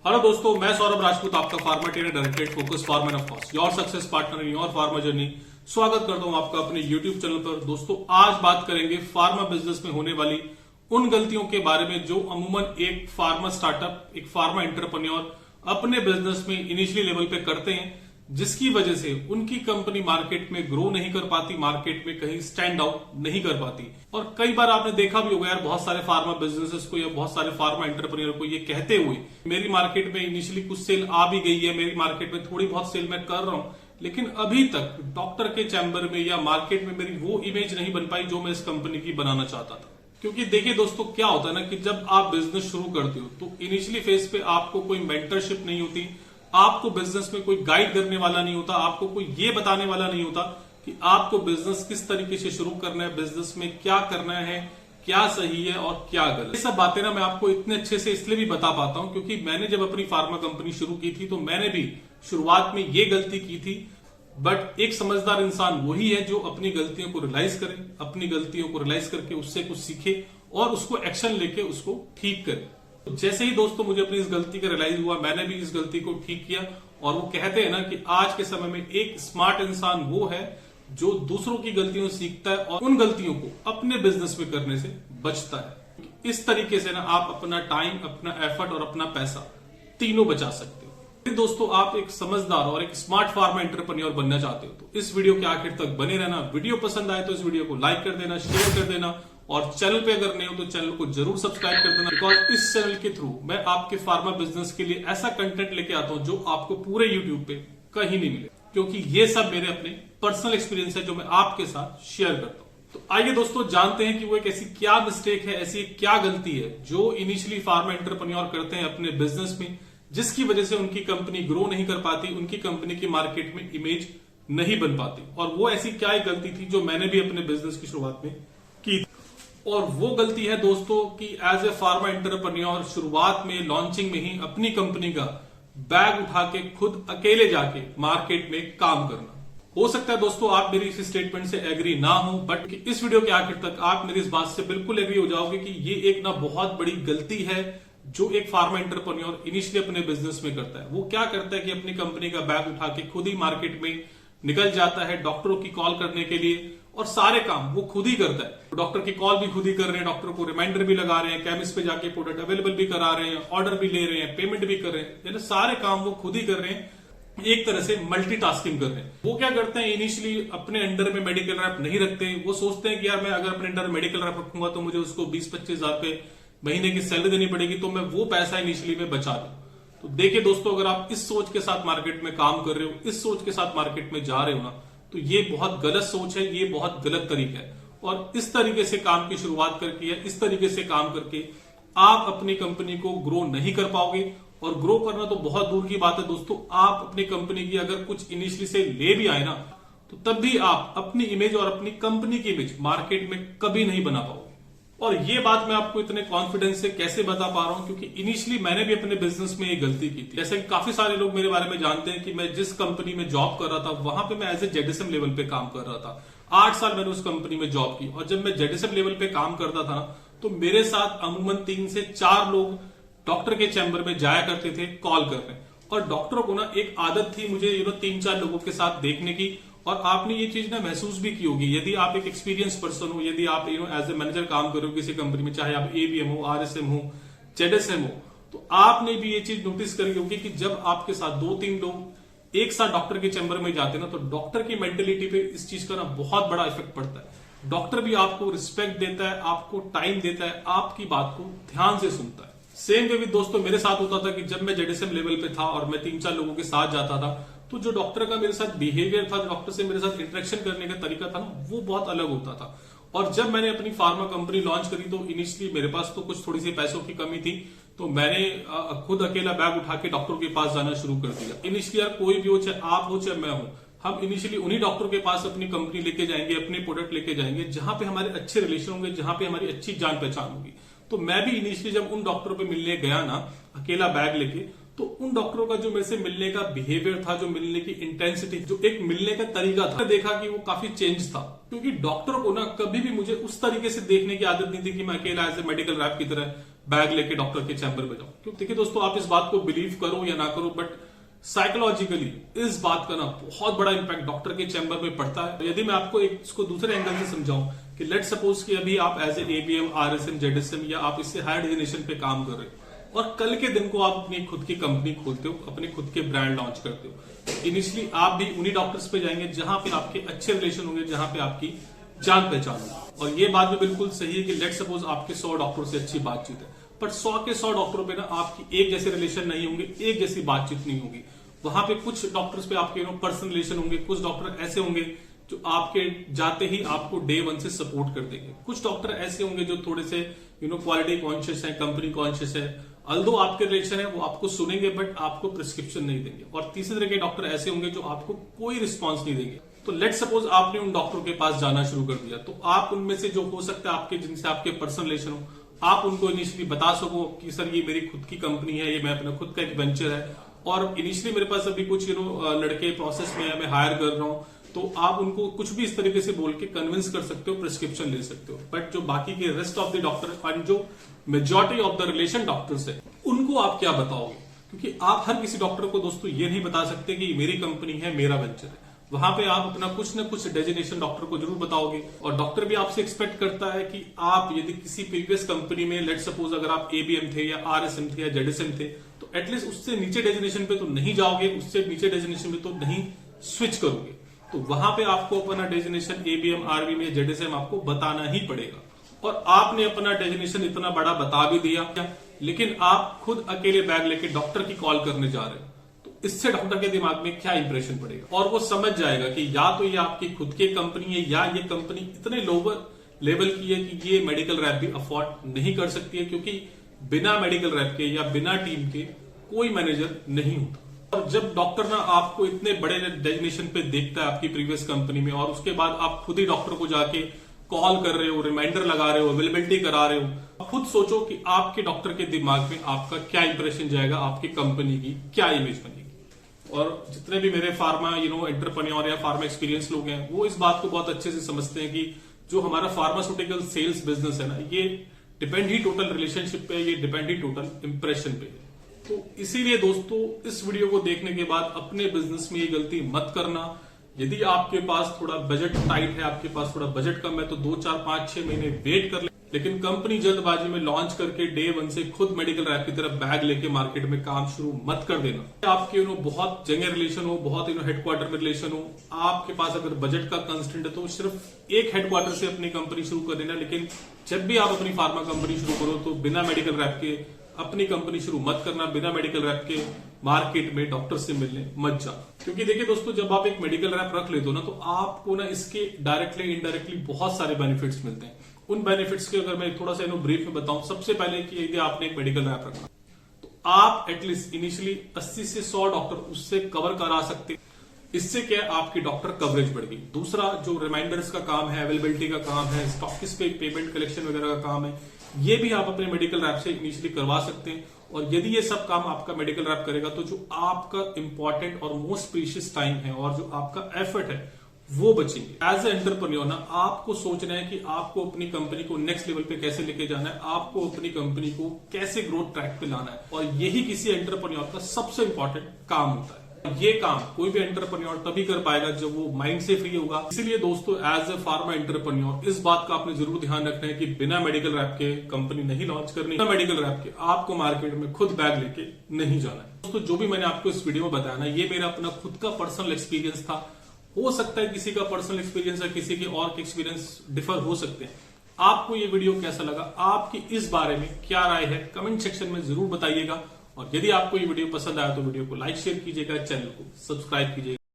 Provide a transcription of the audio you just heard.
Hello दोस्तों, मैं सौरभ राजपूत, आपका pharma trainer directed focus pharma of course your success partner in your pharma journey. स्वागत करता हूं आपका अपने यूट्यूब चैनल पर। दोस्तों, आज बात करेंगे फार्मा बिजनेस में होने वाली उन गलतियों के बारे में जो अमूमन एक फार्मा स्टार्टअप, एक फार्मा एंटरप्रेन्योर अपने बिजनेस में इनिशियली लेवल पे करते हैं, जिसकी वजह से उनकी कंपनी मार्केट में ग्रो नहीं कर पाती, मार्केट में कहीं स्टैंड आउट नहीं कर पाती। और कई बार आपने देखा भी होगा यार, बहुत सारे फार्मा बिजनेसेस को या बहुत सारे फार्मा एंटरप्रेन्योर को ये कहते हुए, मेरी मार्केट में इनिशियली कुछ सेल आ भी गई है, मेरी मार्केट में थोड़ी बहुत सेल मैं कर रहा हूं, लेकिन अभी तक डॉक्टर के चैम्बर में या मार्केट में मेरी वो इमेज नहीं बन पाई जो मैं इस कंपनी की बनाना चाहता था। क्योंकि देखिए दोस्तों, क्या होता है ना कि जब आप बिजनेस शुरू करते हो तो इनिशियली फेज पे आपको कोई मेंटरशिप नहीं होती, आपको बिजनेस में कोई गाइड करने वाला नहीं होता, आपको कोई ये बताने वाला नहीं होता कि आपको बिजनेस किस तरीके से शुरू करना है, बिजनेस में क्या करना है, क्या सही है और क्या गलत। ये सब बातें ना मैं आपको इतने अच्छे से इसलिए भी बता पाता हूं क्योंकि मैंने जब अपनी फार्मा कंपनी शुरू की थी तो मैंने भी शुरुआत में ये गलती की थी। बट एक समझदार इंसान वही है जो अपनी गलतियों को रियलाइज करे, अपनी गलतियों को रियलाइज करके उससे कुछ सीखे और उसको एक्शन लेके उसको ठीक करे। जैसे ही दोस्तों मुझे अपनी इस गलती का रियलाइज हुआ, मैंने भी इस गलती को ठीक किया। और वो कहते हैं ना कि आज के समय में एक स्मार्ट इंसान वो है जो दूसरों की गलतियों से सीखता है और उन गलतियों को अपने बिजनेस में करने से बचता है। इस तरीके से ना आप अपना टाइम, अपना एफर्ट और अपना पैसा तीनों बचा सकते हो। दोस्तों, आप एक समझदार और एक स्मार्ट फार्मा एंटरप्रेन्योर बनना चाहते हो तो इस वीडियो के आखिर तक बने रहना। वीडियो पसंद आए तो इस वीडियो को लाइक कर देना, शेयर कर देना और चैनल पे अगर नहीं हो तो चैनल को जरूर सब्सक्राइब कर देना। बिकॉज इस चैनल के थ्रू मैं आपके फार्मा बिजनेस के लिए ऐसा कंटेंट लेके आता हूं जो आपको पूरे यूट्यूब पे कहीं नहीं मिले, क्योंकि ये सब मेरे अपने पर्सनल एक्सपीरियंस है जो मैं आपके साथ शेयर करता हूं। तो आइए दोस्तों, जानते हैं कि वो एक ऐसी क्या मिस्टेक है, ऐसी क्या गलती है जो इनिशियली फार्मा एंटरप्रेन्योर करते हैं अपने बिजनेस में, जिसकी वजह से उनकी कंपनी ग्रो नहीं कर पाती, उनकी कंपनी की मार्केट में इमेज नहीं बन पाती। और वो ऐसी क्या एक गलती थी जो मैंने भी अपने बिजनेस की शुरुआत में की। और वो गलती है दोस्तों कि एज ए फार्मा एंटरप्रेन्योर शुरुआत में, लॉन्चिंग में ही अपनी कंपनी का बैग उठा के खुद अकेले जाके मार्केट में काम करना। हो सकता है दोस्तों आप मेरी इस स्टेटमेंट से एग्री ना हो, बट इस वीडियो के आखिर तक आप मेरी इस बात से बिल्कुल एग्री हो जाओगे कि ये एक ना बहुत बड़ी गलती है जो एक फार्मा एंटरप्रेन्योर इनिशियली अपने बिजनेस में करता है। वो क्या करता है कि अपनी कंपनी का बैग उठा के खुद ही मार्केट में निकल जाता है डॉक्टरों की कॉल करने के लिए, और सारे काम वो खुद ही करता है। डॉक्टर की कॉल भी खुद ही कर रहे हैं, डॉक्टर को रिमाइंडर भी लगा रहे हैं, केमिस्ट पे जाके प्रोडक्ट अवेलेबल भी करा रहे हैं, ऑर्डर भी ले रहे हैं, पेमेंट भी कर रहे हैं, यानी सारे काम वो खुद ही कर रहे हैं। एक तरह से मल्टीटास्किंग कर रहे हैं। वो क्या करते हैं, इनिशियली अपने अंडर में मेडिकल रैप नहीं रखते। वो सोचते हैं कि यार मैं अगर अपने अंडर मेडिकल रैप रखूंगा तो मुझे उसको 20-25 हजार रुपए महीने की सैलरी देनी पड़ेगी, तो मैं वो पैसा इनिशियली में बचा लूं। तो देखिए दोस्तों, अगर आप इस सोच के साथ मार्केट में काम कर रहे हो, इस सोच के साथ मार्केट में जा रहे हो ना, तो ये बहुत गलत सोच है, ये बहुत गलत तरीका है। और इस तरीके से काम की शुरुआत करके या इस तरीके से काम करके आप अपनी कंपनी को ग्रो नहीं कर पाओगे। और ग्रो करना तो बहुत दूर की बात है दोस्तों, आप अपनी कंपनी की अगर कुछ इनिशियली से ले भी आए ना, तो तब भी आप अपनी इमेज और अपनी कंपनी की इमेज मार्केट में कभी नहीं बना पाओगे। और ये बात मैं आपको इतने कॉन्फिडेंस से कैसे बता पा रहा हूं, क्योंकि इनिशियली मैंने भी अपने बिजनेस में ये गलती की थी। जैसे कि काफी सारे लोग मेरे बारे में जानते हैं कि मैं जिस कंपनी में जॉब कर रहा था वहां पे मैं एज ए जेडीएसएम लेवल पे काम कर रहा था। 8 साल मैंने उस कंपनी में जॉब की, और जब मैं जेडीएसएम लेवल पे काम करता था ना, तो मेरे साथ अमूमन 3 से 4 लोग डॉक्टर के चैम्बर में जाया करते थे कॉल करने। और डॉक्टरों को ना एक आदत थी मुझे 3-4 लोगों के साथ देखने की। और आपने ये चीज ना महसूस भी की होगी, यदि आप एक एक्सपीरियंस पर्सन हो, यदि आप एज ए मैनेजर काम कर रहे हो किसी कंपनी में, चाहे आप एबीएम हो, आरएसएम हो, जेडएसएम हो, तो आपने भी ये चीज नोटिस करी होगी कि जब आपके साथ 2-3 लोग एक साथ डॉक्टर के चैम्बर में जाते हैं ना, तो डॉक्टर की मेंटेलिटी पे इस चीज का ना बहुत बड़ा इफेक्ट पड़ता है। डॉक्टर भी आपको रिस्पेक्ट देता है, आपको टाइम देता है, आपकी बात को ध्यान से सुनता है। सेम वे भी दोस्तों मेरे साथ होता था कि जब मैं जेडीएसएम लेवल पे था और मैं 3-4 लोगों के साथ जाता था, तो जो डॉक्टर का मेरे साथ बिहेवियर था, डॉक्टर से मेरे साथ इंटरेक्शन करने का तरीका था ना, वो बहुत अलग होता था। और जब मैंने अपनी फार्मा कंपनी लॉन्च करी तो इनिशियली मेरे पास तो कुछ थोड़ी सी पैसों की कमी थी, तो मैंने खुद अकेला बैग उठा के डॉक्टर के पास जाना शुरू कर दिया। इनिशियली यार कोई भी हो, चाहे आप हो चाहे मैं हूं, हम इनिशियली उन्हीं डॉक्टर के पास अपनी कंपनी लेके जाएंगे, अपने प्रोडक्ट लेके जाएंगे जहां पे हमारे अच्छे रिलेशन होंगे, जहां पे हमारी अच्छी जान पहचान होगी। तो मैं भी इनिशियली जब उन डॉक्टरों पे मिलने गया ना अकेला बैग लेके, तो उन डॉक्टरों का जो मेरे से मिलने का बिहेवियर था, जो मिलने की इंटेंसिटी, जो एक मिलने का तरीका था, देखा कि वो काफी चेंज था। क्योंकि डॉक्टर को ना कभी भी मुझे उस तरीके से देखने की आदत नहीं थी कि मैं अकेला एज ए मेडिकल रैप की तरह बैग लेके डॉक्टर के चैम्बर में जाओ। क्यों? देखिए दोस्तों, आप इस बात को बिलीव करो या ना करो, बट साइकोलॉजिकली इस बात का ना बहुत बड़ा इंपैक्ट डॉक्टर के चैम्बर में पड़ता है। यदि मैं आपको इसको दूसरे एंगल से समझाऊं कि लेट सपोज कि अभी आप as a ABM, RSM, ZSM या आप इससे हायर डेजिग्नेशन पे काम कर रहे हो और कल के दिन को आप अपनी खुद की कंपनी खोलते हो, अपने खुद के ब्रांड लॉन्च करते हो, इनिशियली आप भी उन्हीं डॉक्टर्स पे जाएंगे जहां पे आपके अच्छे रिलेशन होंगे, जहां पे आपकी जान पहचान होगी। और ये बात भी बिल्कुल सही है कि लेट सपोज आपके 100 डॉक्टरों से अच्छी बातचीत है, पर 100 के 100 डॉक्टरों पे ना आपकी एक जैसे रिलेशन नहीं होंगे, एक जैसी बातचीत नहीं होगी। वहां पे कुछ डॉक्टर्स पे आपके पर्सनल रिलेशन होंगे, कुछ डॉक्टर ऐसे होंगे जो आपके जाते ही आपको डे 1 से सपोर्ट कर देंगे, कुछ डॉक्टर ऐसे होंगे जो थोड़े से क्वालिटी कॉन्शियस है, कंपनी कॉन्शियस है, अल्दो आपके रिलेशन है वो आपको सुनेंगे बट आपको प्रिस्क्रिप्शन नहीं देंगे। और तीसरे तरह के डॉक्टर ऐसे होंगे जो आपको कोई रिस्पॉन्स नहीं देंगे। तो लेट सपोज आपने उन डॉक्टरों के पास जाना शुरू कर दिया, तो आप उनमें से जो हो सकता है आपके जिनसे आपके पर्सनल रिलेशन हो, आप उनको इनिशियली बता सको कि सर ये मेरी खुद की कंपनी है, ये मैं अपना खुद का एक वेंचर है और इनिशियली मेरे पास अभी कुछ लड़के प्रोसेस में है, मैं हायर कर रहा हूं। तो आप उनको कुछ भी इस तरीके से बोल के कन्विंस कर सकते हो, प्रिस्क्रिप्शन ले सकते हो। बट जो बाकी के रेस्ट ऑफ द डॉक्टर और जो majority of the relation doctors है, उनको आप क्या बताओगे? क्योंकि आप हर किसी डॉक्टर को दोस्तों ये नहीं बता सकते कि मेरी कंपनी है, मेरा वेंचर है। वहां पे आप अपना कुछ ना कुछ डेजिग्नेशन डॉक्टर को जरूर बताओगे और डॉक्टर भी आपसे एक्सपेक्ट करता है कि आप यदि किसी प्रीवियस कंपनी में लेट सपोज अगर आप ABM थे या RSM थे या ZSM थे, तो एटलीस्ट उससे नीचे डेजिग्नेशन पे तो नहीं जाओगे, उससे नीचे डेजिग्नेशन पे तो नहीं स्विच करोगे। तो वहां पे आपको अपना डेजिग्नेशन ABM, RVM या ZSM आपको बताना ही पड़ेगा। और आपने अपना डेजिग्नेशन इतना बड़ा बता भी दिया, लेकिन आप खुद अकेले बैग लेके डॉक्टर की कॉल करने जा रहे हो, तो इससे डॉक्टर के दिमाग में क्या इंप्रेशन पड़ेगा? और वो समझ जाएगा कि या तो ये आपकी खुद की कंपनी है या ये कंपनी इतने लोअर लेवल की है कि ये मेडिकल रैप भी अफोर्ड नहीं कर सकती है, क्योंकि बिना मेडिकल रैप के या बिना टीम के कोई मैनेजर नहीं होता। और जब डॉक्टर ना आपको इतने बड़े डेजिग्नेशन पे देखता है आपकी प्रीवियस कंपनी में, और उसके बाद आप खुद ही डॉक्टर को जाके कॉल कर रहे हो, रिमाइंडर लगा रहे हो, अवेलेबिलिटी करा रहे हो, खुद सोचो कि आपके डॉक्टर के दिमाग में आपका क्या इंप्रेशन जाएगा, आपकी कंपनी की क्या इमेज बनेगी। और जितने भी मेरे फार्मा एंटरप्रेन्योर या फार्मा एक्सपीरियंस लोग हैं, वो इस बात को बहुत अच्छे से समझते हैं कि जो हमारा फार्मास्यूटिकल सेल्स बिजनेस है ना, ये डिपेंड ही टोटल रिलेशनशिप पे, ये डिपेंड ही टोटल इंप्रेशन पे। तो इसीलिए दोस्तों, इस वीडियो को देखने के बाद अपने बिजनेस में ये गलती मत करना। यदि आपके पास थोड़ा बजट टाइट है, आपके पास थोड़ा बजट कम है, तो 2, 4, 5, 6 महीने वेट कर ले, लेकिन कंपनी जल्दबाजी में लॉन्च करके डे 1 से खुद मेडिकल रैप की तरफ बैग लेके मार्केट में काम शुरू मत कर देना। आपके बहुत जगह रिलेशन हो, बहुत हेडक्वार्टर में रिलेशन हो, आपके पास अगर बजट का कंस्टेंट है तो सिर्फ एक हेडक्वार्टर से अपनी कंपनी शुरू कर देना। लेकिन जब भी आप अपनी फार्मा कंपनी शुरू करो तो बिना मेडिकल रैप के अपनी कंपनी शुरू मत करना, बिना मेडिकल रैप के मार्केट में डॉक्टर से मिलने मत जाना। क्योंकि देखिए दोस्तों, जब आप एक मेडिकल रैप रख लेते हो ना, तो आपको ना इसके डायरेक्टली इनडायरेक्टली बहुत सारे बेनिफिट्स मिलते हैं। उन बेनिफिट्स के अगर मैं थोड़ा सा ब्रीफ में बताऊं, सबसे पहले कि यदि आपने एक मेडिकल रैप रखा तो आप एटलीस्ट इनिशियली 80 से 100 डॉक्टर उससे कवर करा सकते। इससे क्या है, आपकी डॉक्टर कवरेज बढ़ गई। दूसरा, जो रिमाइंडर्स का काम है, अवेलेबिलिटी का काम है, स्टॉकिस्ट पे पेमेंट कलेक्शन वगैरह का काम है, ये भी आप अपने मेडिकल रैप से इनिशियली करवा सकते हैं। और यदि ये सब काम आपका मेडिकल रैप करेगा तो जो आपका इंपॉर्टेंट और मोस्ट प्रीशियस टाइम है और जो आपका एफर्ट है वो बचेंगे। एज ए एंटरप्रेन्योर ना, आपको सोचना है कि आपको अपनी कंपनी को नेक्स्ट लेवल पे कैसे लेके जाना है, आपको अपनी कंपनी को कैसे ग्रोथ ट्रैक पे लाना है। और यही किसी एंटरप्रेन्योर का सबसे इंपॉर्टेंट काम होता है। ये काम कोई भी एंटरप्रेन्योर तभी कर पाएगा जब वो माइंड से फ्री होगा। इसीलिए दोस्तों, एज ए फार्मा एंटरप्रेन्योर इस बात का आपने जरूर ध्यान रखना है कि बिना मेडिकल रैप के कंपनी नहीं लॉन्च करनी, बिना मेडिकल रैप के आपको मार्केट में खुद बैग लेके नहीं जाना है। दोस्तों, जो भी मैंने आपको इस वीडियो में बताया ना, ये मेरा अपना खुद का पर्सनल एक्सपीरियंस था। हो सकता है किसी का पर्सनल एक्सपीरियंस है, किसी के और के एक्सपीरियंस डिफर हो सकते हैं। आपको ये वीडियो कैसा लगा, आपकी इस बारे में क्या राय है, कमेंट सेक्शन में जरूर बताइएगा। और यदि आपको ये वीडियो पसंद आया तो वीडियो को लाइक शेयर कीजिएगा, चैनल को सब्सक्राइब कीजिएगा।